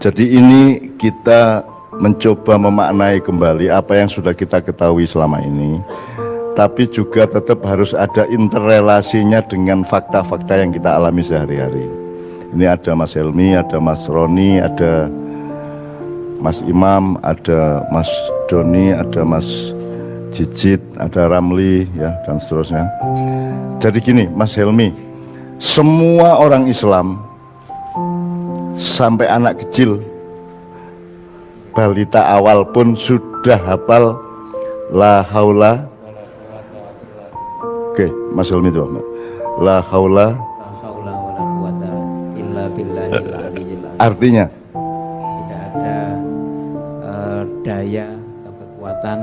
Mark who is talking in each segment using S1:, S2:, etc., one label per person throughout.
S1: Jadi ini kita mencoba memaknai kembali apa yang sudah kita ketahui selama ini, tapi juga tetap harus ada interrelasinya dengan fakta-fakta yang kita alami sehari-hari. Ini ada Mas Helmi, ada Mas Roni, ada Mas Imam, ada Mas Doni, ada Mas Jijit, ada Ramli, ya, dan seterusnya. Jadi gini, Mas Helmi, semua orang Islam sampai anak kecil, balita awal pun sudah hafal la haula. Oke, Mas Helmi itu la haula
S2: wala quwata illa billahil aliyyil azim.
S1: artinya
S2: Tidak ada daya atau kekuatan,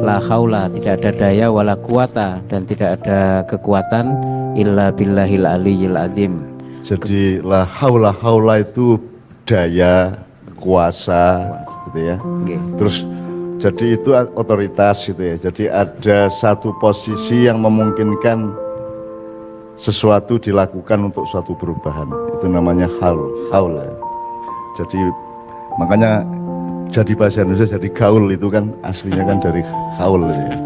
S2: la haula, tidak ada daya, wala quwata, dan tidak ada kekuatan, illa billahil aliyyil azim.
S1: jadi la haula itu daya, kuasa gitu ya.
S2: Nggih.
S1: Terus jadi itu otoritas gitu ya. Jadi ada satu posisi yang memungkinkan sesuatu dilakukan untuk suatu perubahan. Itu namanya haul ya. Jadi makanya jadi bahasa Indonesia jadi gaul itu kan aslinya kan dari haul ya.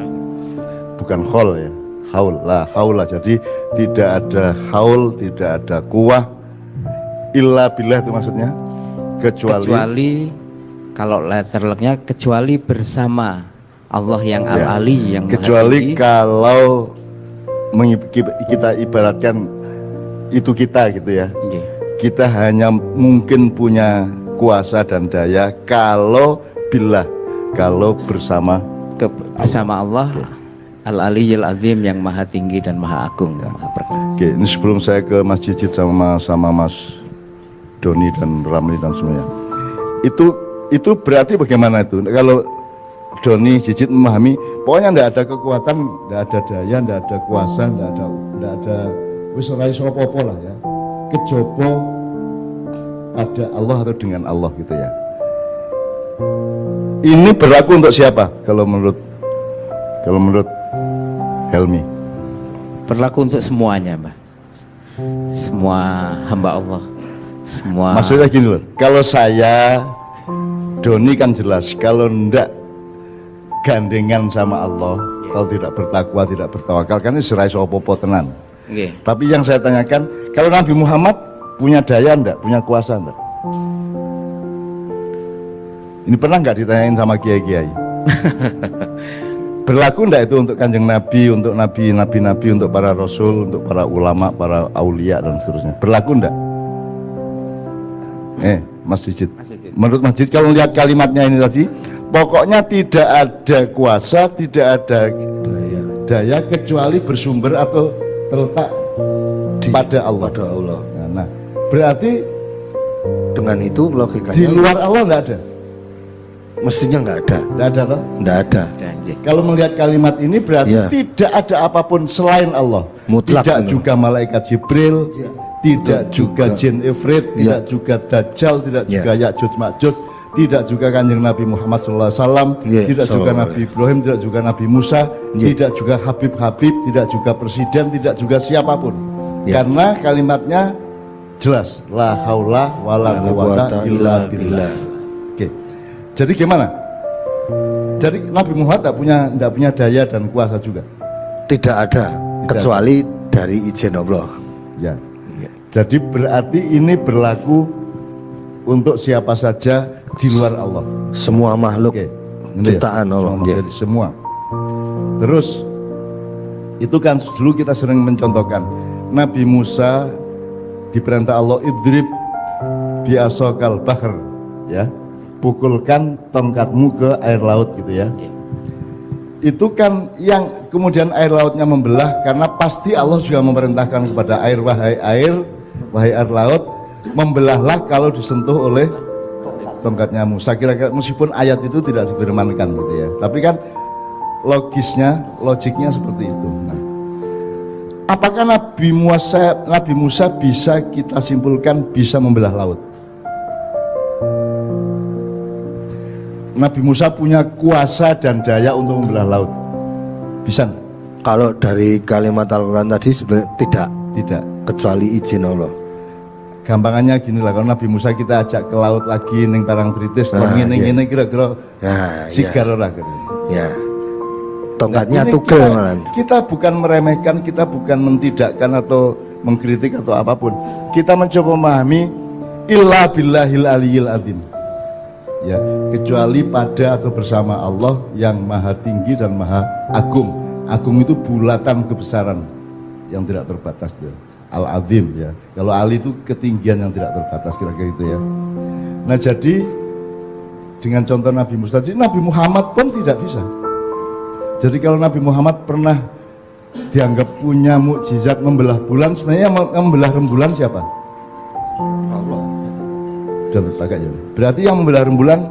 S1: Bukan khol ya. Haul, la haula. Jadi tidak ada haul, tidak ada kuwah illa billah, itu maksudnya kecuali kalau letterleknya kecuali bersama Allah yang ya,
S2: al-ali, yang
S1: kecuali kalau kita ibaratkan itu kita gitu ya.
S2: Nggih.
S1: Kita hanya mungkin punya kuasa dan daya kalau billah, kalau bersama
S2: bersama Allah al-aliyyil azim, yang maha tinggi dan maha agung, maha perkasa.
S1: Oke, ini sebelum saya ke Mas Cicit sama Mas Doni dan Ramli dan semuanya, itu berarti bagaimana itu? Kalau Doni Cicit memahami, pokoknya tidak ada kekuatan, tidak ada daya, tidak ada kuasa, tidak ada wis ora iso apa-apa lah ya, kejobo ada Allah atau dengan Allah gitu ya. Ini berlaku untuk siapa? Kalau menurut Helmi?
S2: Berlaku untuk semuanya, Mbak. Semua hamba Allah. Semua.
S1: Maksudnya gini loh, kalau saya Doni kan jelas, kalau ndak gandengan sama Allah, kalau tidak bertakwa, tidak bertawakal, kan ini serai sopo-popo tenan.
S2: Nggih.
S1: Tapi yang saya tanyakan, kalau Nabi Muhammad punya daya ndak, punya kuasa ndak? Ini pernah nggak ditanyain sama kiai-kiai? Berlaku ndak itu untuk kanjeng Nabi, untuk nabi-nabi, untuk para rasul, untuk para ulama, para aulia dan seterusnya? Berlaku ndak? Mas Cicit. Menurut Mas Cicit, kalau lihat kalimatnya ini tadi, pokoknya tidak ada kuasa, tidak ada daya kecuali bersumber atau terletak pada Allah. Nah, berarti
S3: dengan itu logikanya
S1: di luar Allah nggak ada.
S3: Mestinya nggak ada.
S1: Nggak ada toh?
S3: Nggak ada.
S1: Kalau melihat kalimat ini berarti
S3: Ya.
S1: tidak ada apapun selain Allah.
S3: Mutlak
S1: Tidak
S3: benar.
S1: juga malaikat Jibril,
S3: Ya.
S1: tidak
S3: Betul
S1: juga
S3: juga.
S1: jin Ifrit,
S3: Ya.
S1: tidak juga Dajjal, tidak
S3: Ya.
S1: juga Ya'juj Ma'juj, tidak juga kanjeng Nabi Muhammad SAW,
S3: Ya,
S1: tidak juga
S3: sallallahu
S1: Nabi Ibrahim, tidak juga Nabi Musa,
S3: Ya.
S1: tidak juga Habib-Habib, tidak juga presiden, tidak juga siapapun.
S3: Ya.
S1: Karena kalimatnya jelas, la haula wala quwata illa billah. Oke. Jadi gimana? Jadi Nabi Muhammad tidak punya daya dan kuasa juga.
S3: Tidak ada. Kecuali dari izin Allah.
S1: Ya. Jadi berarti ini berlaku untuk siapa saja di luar Allah.
S3: Semua makhluk
S1: Oke. Ini ya,
S3: ciptaan Allah.
S1: semua,
S3: Ya.
S1: jadi semua. Terus itu kan dulu kita sering mencontohkan Nabi Musa diperintah Allah idrib biasokal bahr, ya, pukulkan tongkatmu ke air laut gitu ya. Itu kan yang kemudian air lautnya membelah, karena pasti Allah juga memerintahkan kepada air, wahai air laut, membelahlah kalau disentuh oleh tongkatnya Musa. Kira-kira meskipun ayat itu tidak difirmankan gitu ya, tapi kan logiknya seperti itu. Nah, apakah Nabi Musa bisa kita simpulkan bisa membelah laut? Nabi Musa punya kuasa dan daya untuk membelah laut. Bisa nggak?
S3: Kalau dari kalimat Al-Quran tadi sebenarnya tidak.
S1: Tidak.
S3: Kecuali izin Allah.
S1: gampangannya gini lah, kalau Nabi Musa kita ajak ke laut lagi ning Parangtritis, ngene kira-kira sigar ora gitu.
S3: Ya. Tongkatnya
S1: Nah,
S3: tugel malah.
S1: kita bukan meremehkan, kita bukan mentidakkan atau mengkritik atau apapun. Kita mencoba memahami illa billahil aliyil azim. Ya, kecuali pada atau bersama Allah yang maha tinggi dan maha agung. Agung itu bulatan kebesaran yang tidak terbatas ya. Al-azim ya. Kalau Ali itu ketinggian yang tidak terbatas kira-kira itu ya. Nah, jadi dengan contoh Nabi Musa, Nabi Muhammad pun tidak bisa. Jadi kalau Nabi Muhammad pernah dianggap punya mukjizat membelah bulan, sebenarnya yang membelah rembulan siapa? Allah. Dan berbagai ya. Berarti yang membelah rembulan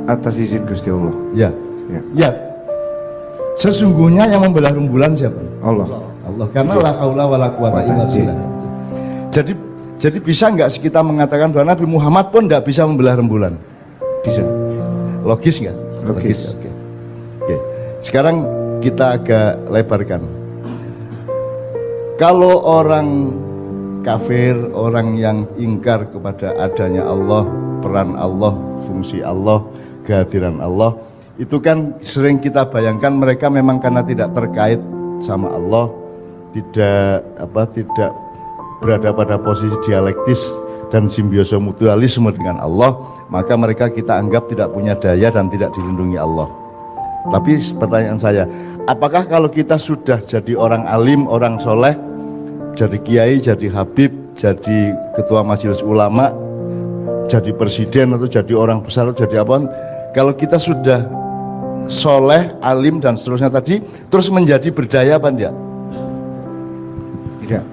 S3: Atas izin Gusti Allah.
S1: ya. Ya. Sesungguhnya yang membelah rembulan siapa?
S3: Allah.
S1: Allah, karena la haula wala quwata illa billah. Jadi bisa nggak sih kita mengatakan bahwa Nabi Muhammad pun nggak bisa membelah rembulan? Bisa. Logis nggak?
S3: Logis.
S1: Oke. Sekarang kita agak lebarkan. Kalau orang kafir, orang yang ingkar kepada adanya Allah, peran Allah, fungsi Allah, kehadiran Allah, itu kan sering kita bayangkan mereka memang karena tidak terkait sama Allah, tidak berada pada posisi dialektis dan simbiosa mutualisme dengan Allah, maka mereka kita anggap tidak punya daya dan tidak dilindungi Allah. Tapi pertanyaan saya, apakah kalau kita sudah jadi orang alim, orang soleh, jadi kiai, jadi habib, jadi ketua majelis ulama, jadi presiden atau jadi orang besar atau jadi apa, kalau kita sudah soleh, alim dan seterusnya tadi, terus menjadi berdaya apa enggak? Tidak.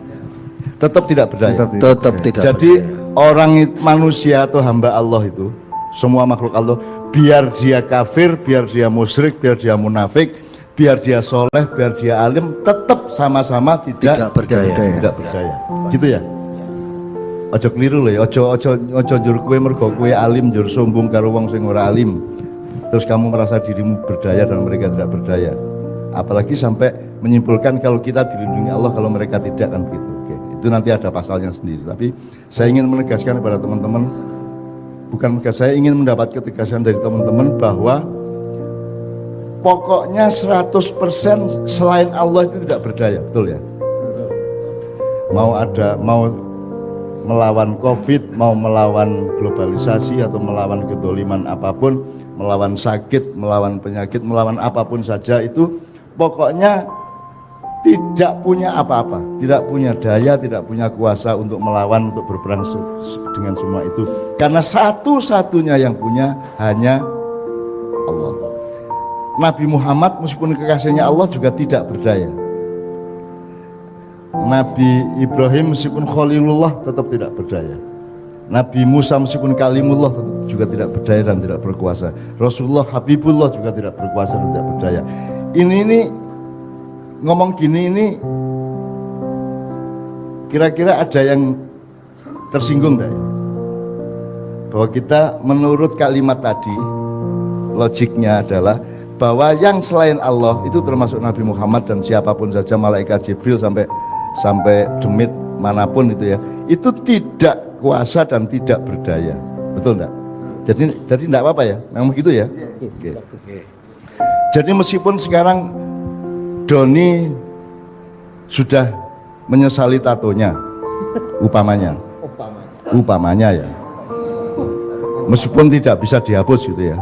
S1: Tetap tidak berdaya.
S3: Tetap tidak.
S1: Jadi orang manusia atau hamba Allah itu, semua makhluk Allah, biar dia kafir, biar dia musyrik, biar dia munafik, biar dia soleh, biar dia alim, tetap sama-sama tidak
S3: berdaya.
S1: Tidak berdaya. Gitu ya? Ojo keliru loh ya, ojo njur kowe mergo kowe alim njur sombong karo wong sing ora alim. Terus kamu merasa dirimu berdaya dan mereka tidak berdaya. Apalagi sampai menyimpulkan kalau kita dilindungi Allah, kalau mereka tidak, kan begitu. Oke, itu nanti ada pasalnya sendiri. Tapi saya ingin menegaskan kepada teman-teman, saya ingin mendapat ketegasan dari teman-teman bahwa pokoknya 100% selain Allah itu tidak berdaya, betul ya? Mau melawan COVID, mau melawan globalisasi atau melawan kedoliman apapun, melawan sakit, melawan penyakit, melawan apapun saja, itu pokoknya tidak punya apa-apa, tidak punya daya, tidak punya kuasa untuk melawan, untuk berperang dengan semua itu, karena satu-satunya yang punya hanya Allah. Nabi Muhammad meskipun kekasihnya Allah juga tidak berdaya. Nabi Ibrahim meskipun Khalilullah tetap tidak berdaya. Nabi Musa meskipun Kalimullah tetap juga tidak berdaya dan tidak berkuasa. Rasulullah Habibullah juga tidak berkuasa dan tidak berdaya. Ini ngomong gini ini kira-kira ada yang tersinggung enggak ya? Bahwa kita menurut kalimat tadi, logiknya adalah bahwa yang selain Allah itu termasuk Nabi Muhammad dan siapapun saja, malaikat Jibril sampai demit manapun itu ya, itu tidak kuasa dan tidak berdaya, betul enggak? Jadi enggak apa-apa ya, memang begitu ya. Oke. Jadi meskipun sekarang Doni sudah menyesali tatonya, upamanya ya, meskipun tidak bisa dihapus gitu ya.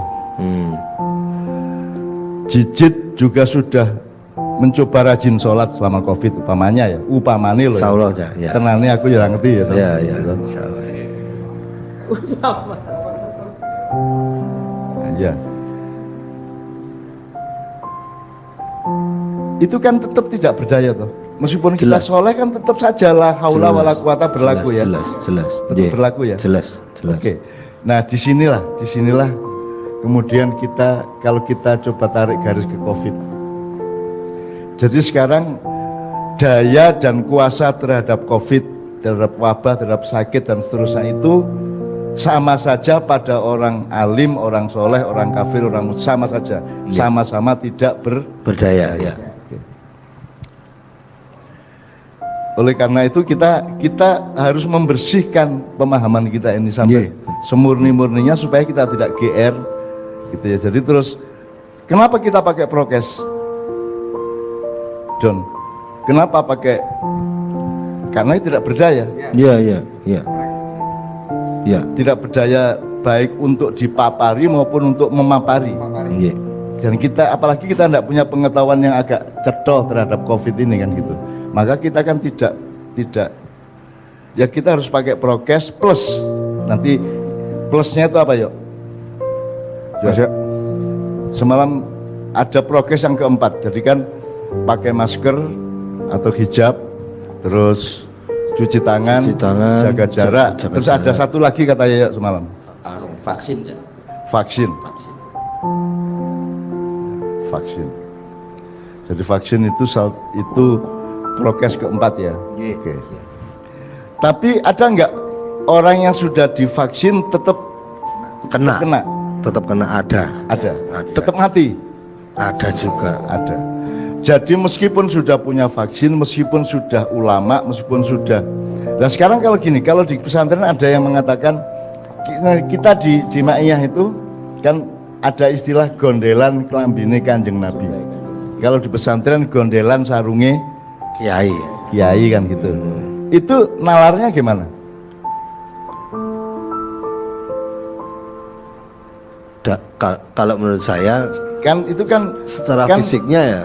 S1: Jijit juga sudah mencoba rajin sholat selama COVID, upamanya loh.
S3: Insyaallah ya.
S1: Tenane aku ya ngerti ya.
S3: Ya, insyaallah.
S1: Ya. Itu kan tetap tidak berdaya toh. Meskipun kita soleh kan tetap saja la haula wala quwata berlaku ya.
S3: Jelas.
S1: Tetap berlaku ya.
S3: Jelas.
S1: Oke. Nah, disinilah kemudian kalau kita coba tarik garis ke COVID. Jadi sekarang daya dan kuasa terhadap COVID, terhadap wabah, terhadap sakit dan seterusnya itu sama saja pada orang alim, orang soleh, orang kafir, orang sama saja, sama-sama tidak berdaya.
S3: Ya.
S1: Oleh karena itu kita harus membersihkan pemahaman kita ini sampai semurni-murninya supaya kita tidak GR gitu ya. Jadi terus kenapa kita pakai prokes? John, kenapa pakai? Karena tidak berdaya.
S3: Iya.
S1: Tidak berdaya baik untuk dipapari maupun untuk memapari.
S3: Iya.
S1: Dan kita, apalagi kita tidak punya pengetahuan yang agak cetoh terhadap COVID ini kan gitu. Maka kita kan tidak ya kita harus pakai prokes plus nanti plusnya itu apa yuk? Semalam ada prokes yang keempat, jadi kan pakai masker atau hijab, terus cuci tangan, jaga jarak, terus ada satu lagi katanya yuk semalam.
S2: Vaksin ya.
S1: Vaksin. Jadi vaksin itu prokes keempat ya. Oke. Tapi ada nggak orang yang sudah divaksin tetap kena?
S3: Tetap kena, ada.
S1: Tetap mati?
S3: Ada juga.
S1: Ada. Jadi meskipun sudah punya vaksin, meskipun sudah ulama, meskipun sudah. Nah sekarang kalau gini, kalau di pesantren ada yang mengatakan kita di Ma'iyah itu kan ada istilah gondelan kelambine Kanjeng Nabi. Kalau di pesantren gondelan sarunge kiai kan gitu. Itu nalarnya gimana?
S3: Kalau menurut saya
S1: Kan itu kan
S3: secara
S1: kan,
S3: fisiknya ya.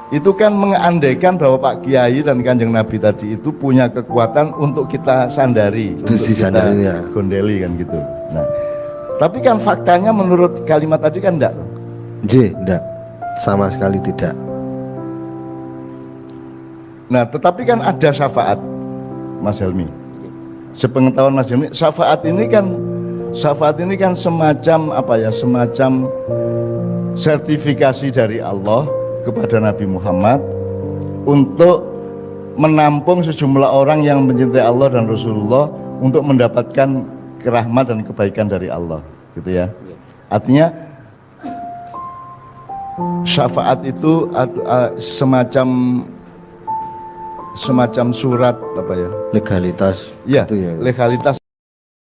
S1: itu kan mengandaikan bahwa Pak Kiai dan Kanjeng Nabi tadi itu punya kekuatan untuk kita sandari, untuk kita gondeli kan gitu. Nah, tapi kan faktanya menurut kalimat tadi kan enggak.
S3: Enggak. Sama sekali tidak.
S1: Nah, tetapi kan ada syafaat, Mas Helmi. Sepengetahuan Mas Helmi, syafaat ini kan semacam apa ya? Semacam sertifikasi dari Allah kepada Nabi Muhammad untuk menampung sejumlah orang yang mencintai Allah dan Rasulullah untuk mendapatkan kerahmat dan kebaikan dari Allah, gitu ya. Artinya syafaat itu semacam surat apa ya?
S3: Legalitas.
S1: Ya,
S3: itu ya.
S1: legalitas